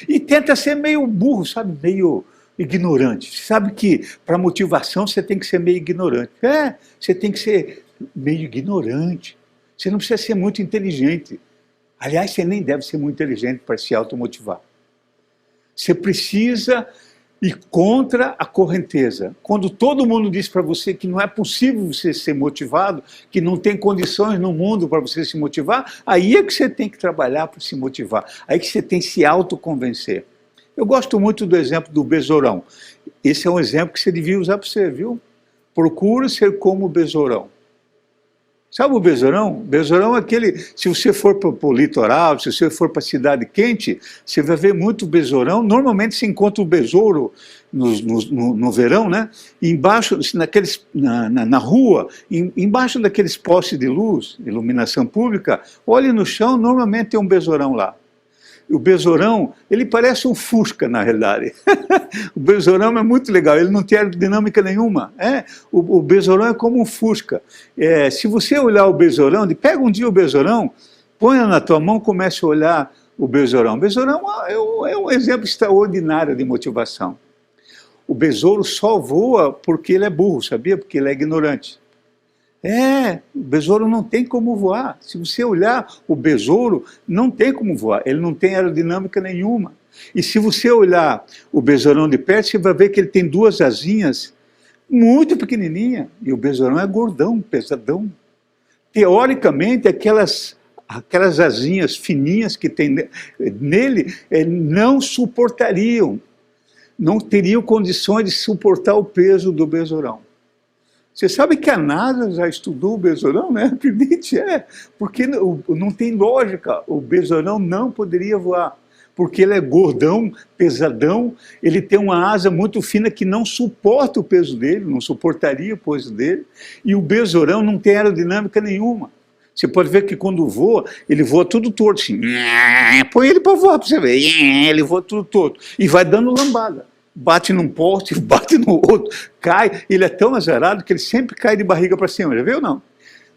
E tenta ser meio burro, sabe? Meio ignorante. Sabe que para motivação você tem que ser meio ignorante. Você tem que ser meio ignorante. Você não precisa ser muito inteligente. Aliás, você nem deve ser muito inteligente para se automotivar. Você precisa ir contra a correnteza. Quando todo mundo diz para você que não é possível você ser motivado, que não tem condições no mundo para você se motivar, aí é que você tem que trabalhar para se motivar. Aí que você tem que se autoconvencer. Eu gosto muito do exemplo do besourão. Esse é um exemplo que você devia usar para você, viu? Procura ser como o besourão. Sabe o besourão? O besourão é aquele, se você for para o litoral, se você for para a cidade quente, você vai ver muito besourão. Normalmente se encontra o besouro no verão, né? Embaixo, na rua, embaixo daqueles postes de luz, iluminação pública, olhe no chão, normalmente tem um besourão lá. O besourão, ele parece um Fusca, na realidade. O besourão é muito legal, ele não tem aerodinâmica nenhuma. O besourão é como um Fusca. Se você olhar o besourão, pega um dia o besourão, põe na tua mão, comece a olhar o besourão. O besourão é um exemplo extraordinário de motivação. O besouro só voa porque ele é burro, sabia? Porque ele é ignorante. O besouro não tem como voar. Se você olhar o besouro, não tem como voar. Ele não tem aerodinâmica nenhuma. E se você olhar o besourão de perto, você vai ver que ele tem duas asinhas muito pequenininhas. E o besourão é gordão, pesadão. Teoricamente, aquelas asinhas fininhas que tem nele não suportariam, não teriam condições de suportar o peso do besourão. Você sabe que a NASA já estudou o besourão, né? Acredite, porque não tem lógica. O besourão não poderia voar, porque ele é gordão, pesadão, ele tem uma asa muito fina que não suporta o peso dele, não suportaria o peso dele, e o besourão não tem aerodinâmica nenhuma. Você pode ver que quando voa, ele voa tudo torto, assim. Põe ele para voar para você ver. Ele voa tudo torto e vai dando lambada. Bate num poste, bate no outro, cai. Ele é tão azarado que ele sempre cai de barriga para cima, já viu ou não?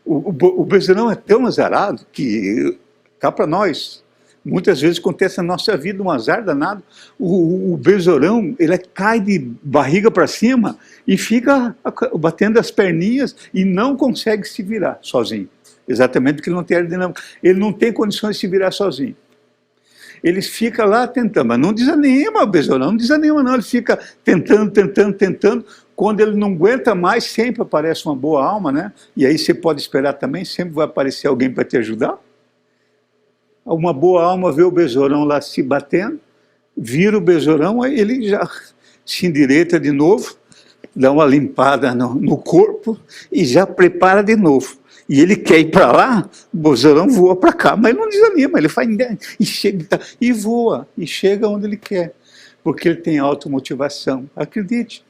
O besourão é tão azarado que, cá para nós, muitas vezes acontece na nossa vida um azar danado. O besourão, ele cai de barriga para cima e fica batendo as perninhas e não consegue se virar sozinho. Exatamente porque ele não tem aerodinâmica. Ele não tem condições de se virar sozinho. Ele fica lá tentando, mas não desanima o besourão, não desanima não, ele fica tentando, quando ele não aguenta mais, sempre aparece uma boa alma, né? E aí você pode esperar também, sempre vai aparecer alguém para te ajudar. Uma boa alma vê o besourão lá se batendo, vira o besourão, aí ele já se endireita de novo, dá uma limpada no corpo e já prepara de novo. E ele quer ir para lá, o besourão voa para cá, mas ele não desanima, ele faz e chega e voa, e chega onde ele quer, porque ele tem automotivação. Acredite,